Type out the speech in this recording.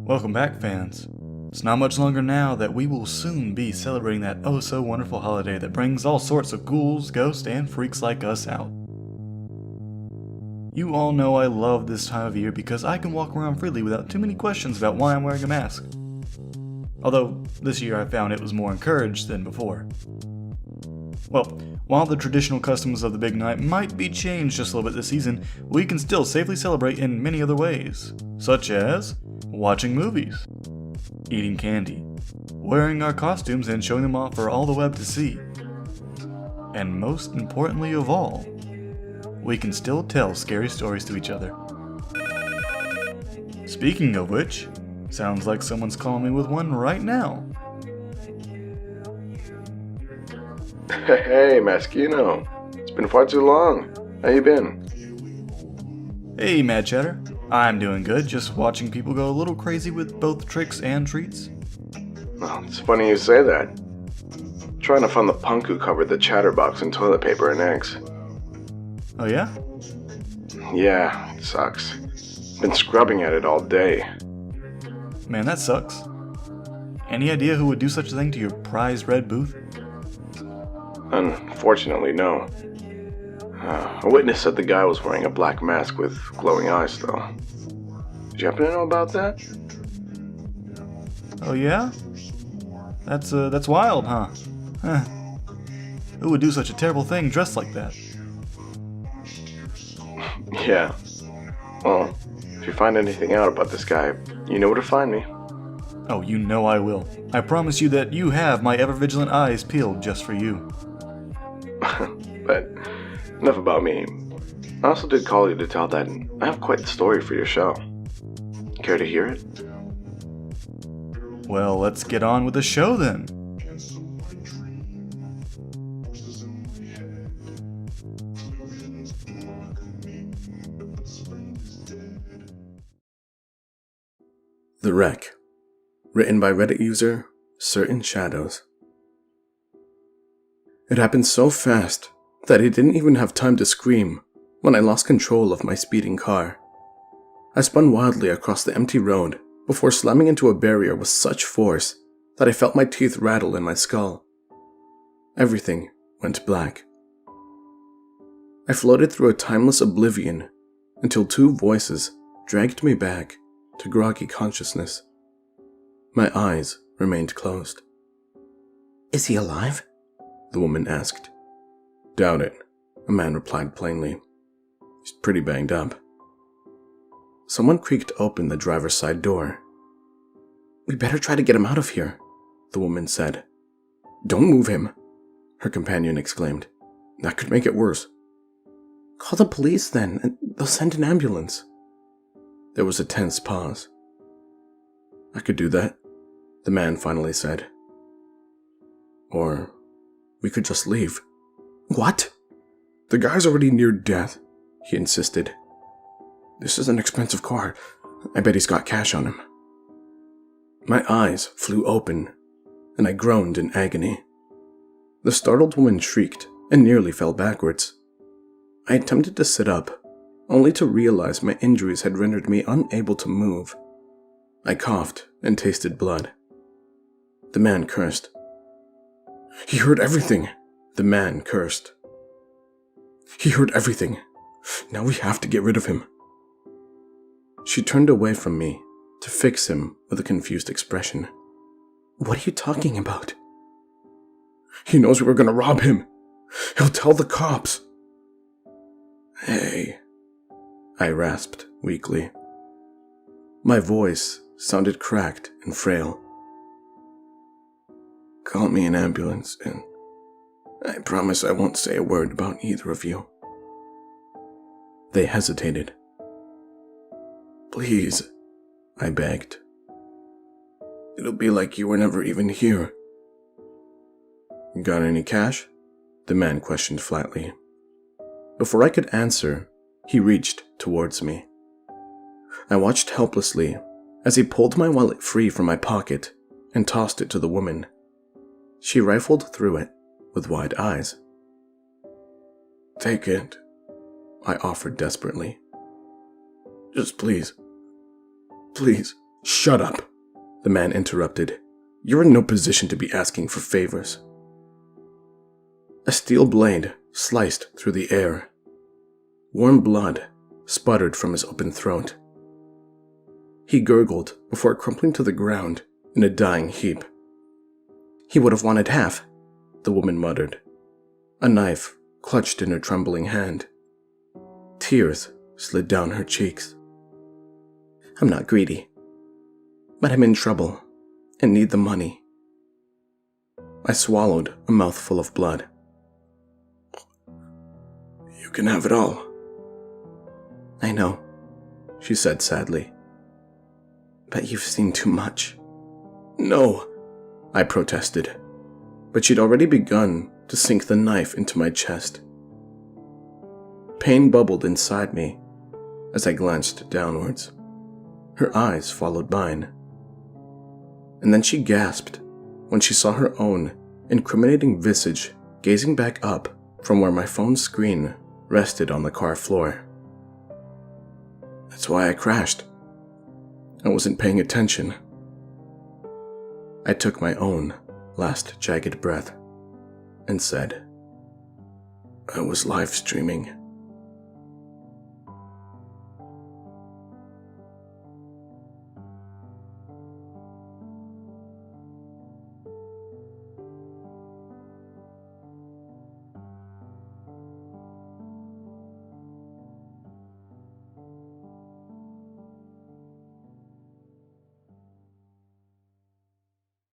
Welcome back, fans. It's not much longer now that we will soon be celebrating that oh-so-wonderful holiday that brings all sorts of ghouls, ghosts, and freaks like us out. You all know I love this time of year because I can walk around freely without too many questions about why I'm wearing a mask. Although, this year I found it was more encouraged than before. Well, while the traditional customs of the big night might be changed just a little bit this season, we can still safely celebrate in many other ways, such as watching movies, eating candy, wearing our costumes and showing them off for all the web to see. And most importantly of all, we can still tell scary stories to each other. Speaking of which, sounds like someone's calling me with one right now. Hey, Maskino. It's been far too long. How you been? Hey, Mad Chatter. I'm doing good, just watching people go a little crazy with both tricks and treats. Well, it's funny you say that. Trying to find the punk who covered the chatterbox in toilet paper and eggs. Oh yeah? Yeah, it sucks. Been scrubbing at it all day. Man, that sucks. Any idea who would do such a thing to your prized red booth? Unfortunately, no. A witness said the guy was wearing a black mask with glowing eyes, though. Did you happen to know about that? Oh yeah? That's wild, huh? Who would do such a terrible thing dressed like that? Yeah. Well, if you find anything out about this guy, you know where to find me. Oh, you know I will. I promise you that you have my ever-vigilant eyes peeled just for you. But enough about me. I also did call you to tell that I have quite the story for your show. Care to hear it? Well, let's get on with the show then. The Wreck, written by Reddit user Certain Shadows. It happened so fast that I didn't even have time to scream when I lost control of my speeding car. I spun wildly across the empty road before slamming into a barrier with such force that I felt my teeth rattle in my skull. Everything went black. I floated through a timeless oblivion until two voices dragged me back to groggy consciousness. My eyes remained closed. "Is he alive?" the woman asked. "Doubt it," a man replied plainly. "He's pretty banged up." Someone creaked open the driver's side door. "We better try to get him out of here," the woman said. "Don't move him," her companion exclaimed. "That could make it worse." "Call the police then, and they'll send an ambulance." There was a tense pause. "I could do that," the man finally said. "Or we could just leave." "What?" "The guy's already near death," he insisted. "This is an expensive car. I bet he's got cash on him." My eyes flew open, and I groaned in agony. The startled woman shrieked and nearly fell backwards. I attempted to sit up, only to realize my injuries had rendered me unable to move. I coughed and tasted blood. The man cursed. "He heard everything," the man cursed. "He heard everything. Now we have to get rid of him." She turned away from me to fix him with a confused expression. "What are you talking about?" "He knows we were going to rob him. He'll tell the cops." "Hey," I rasped weakly. My voice sounded cracked and frail. "Call me an ambulance, and I promise I won't say a word about either of you." They hesitated. "Please," I begged. "It'll be like you were never even here." "Got any cash?" the man questioned flatly. Before I could answer, he reached towards me. I watched helplessly as he pulled my wallet free from my pocket and tossed it to the woman. She rifled through it with wide eyes. "Take it," I offered desperately. "Just please. Please, "Shut up," the man interrupted. "You're in no position to be asking for favors." A steel blade sliced through the air. Warm blood sputtered from his open throat. He gurgled before crumpling to the ground in a dying heap. "He would have wanted half," the woman muttered, a knife clutched in her trembling hand. Tears slid down her cheeks. "I'm not greedy, but I'm in trouble and need the money." I swallowed a mouthful of blood. "You can have it all." "I know," she said sadly, "but you've seen too much." "No," I protested, but she'd already begun to sink the knife into my chest. Pain bubbled inside me as I glanced downwards. Her eyes followed mine. And then she gasped when she saw her own incriminating visage gazing back up from where my phone's screen rested on the car floor. "That's why I crashed. I wasn't paying attention." I took my own last jagged breath and said, "I was live streaming."